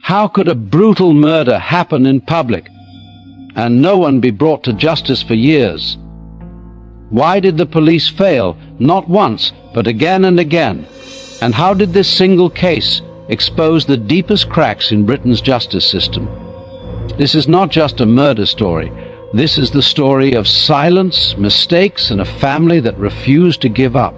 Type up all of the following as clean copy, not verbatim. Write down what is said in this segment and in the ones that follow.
How could a brutal murder happen in public and no one be brought to justice for years? Why did the police fail, not once, but again and again? And how did this single case expose the deepest cracks in Britain's justice system? This is not just a murder story. This is the story of silence, mistakes, and a family that refused to give up.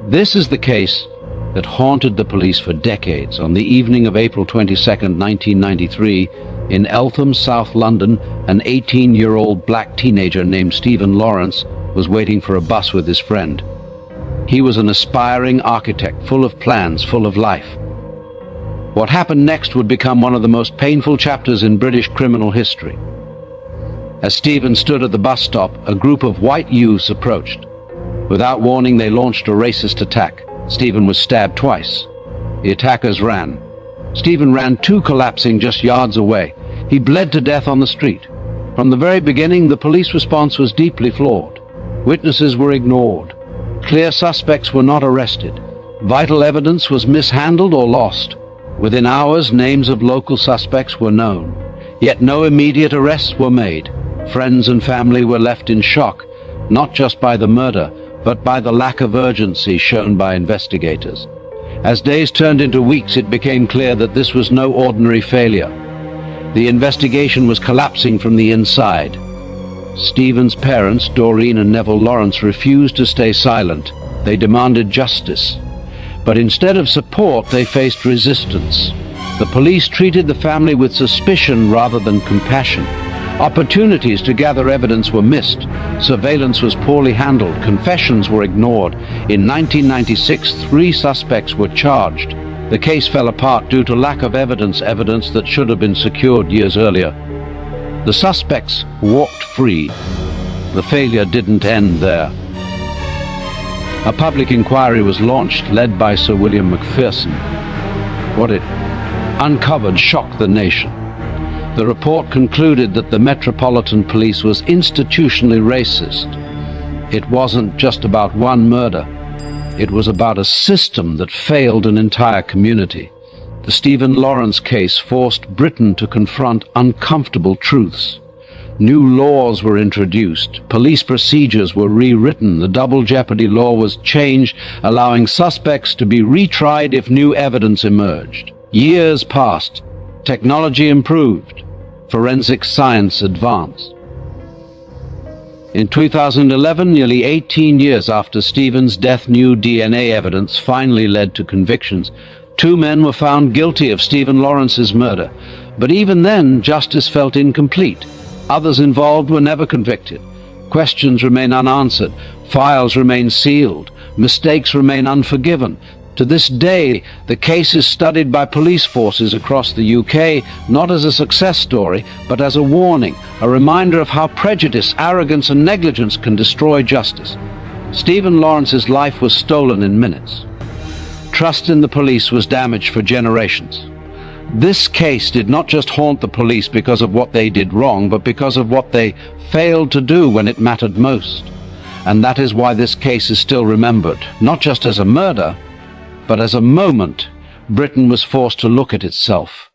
This is the case that haunted the police for decades. On the evening of April 22nd, 1993, in Eltham, South London, an 18-year-old black teenager named Stephen Lawrence was waiting for a bus with his friend. He was an aspiring architect, full of plans, full of life. What happened next would become one of the most painful chapters in British criminal history. As Stephen stood at the bus stop, a group of white youths approached. Without warning, they launched a racist attack. Stephen was stabbed twice. The attackers ran. Stephen ran too, collapsing just yards away. He bled to death on the street. From the very beginning, the police response was deeply flawed. Witnesses were ignored. Clear suspects were not arrested. Vital evidence was mishandled or lost. Within hours, names of local suspects were known. Yet no immediate arrests were made. Friends and family were left in shock, not just by the murder, but by the lack of urgency shown by investigators. As days turned into weeks, it became clear that this was no ordinary failure. The investigation was collapsing from the inside. Stephen's parents, Doreen and Neville Lawrence, refused to stay silent. They demanded justice. But instead of support, they faced resistance. The police treated the family with suspicion rather than compassion. Opportunities to gather evidence were missed. Surveillance was poorly handled. Confessions were ignored. In 1996, 3 suspects were charged. The case fell apart due to lack of evidence that should have been secured years earlier. The suspects walked free. The failure didn't end there. A public inquiry was launched, led by Sir William Macpherson. What it uncovered shocked the nation. The report concluded that the Metropolitan Police was institutionally racist. It wasn't just about one murder. It was about a system that failed an entire community. The Stephen Lawrence case forced Britain to confront uncomfortable truths. New laws were introduced. Police procedures were rewritten. The double jeopardy law was changed, allowing suspects to be retried if new evidence emerged. Years passed. Technology improved. Forensic science advanced. In 2011, nearly 18 years after Stephen's death, new DNA evidence finally led to convictions. 2 men were found guilty of Stephen Lawrence's murder. But even then, justice felt incomplete. Others involved were never convicted. Questions remain unanswered. Files remain sealed. Mistakes remain unforgiven. To this day, the case is studied by police forces across the UK, not as a success story, but as a warning, a reminder of how prejudice, arrogance, and negligence can destroy justice. Stephen Lawrence's life was stolen in minutes. Trust in the police was damaged for generations. This case did not just haunt the police because of what they did wrong, but because of what they failed to do when it mattered most. And that is why this case is still remembered, not just as a murder, but as a moment Britain was forced to look at itself.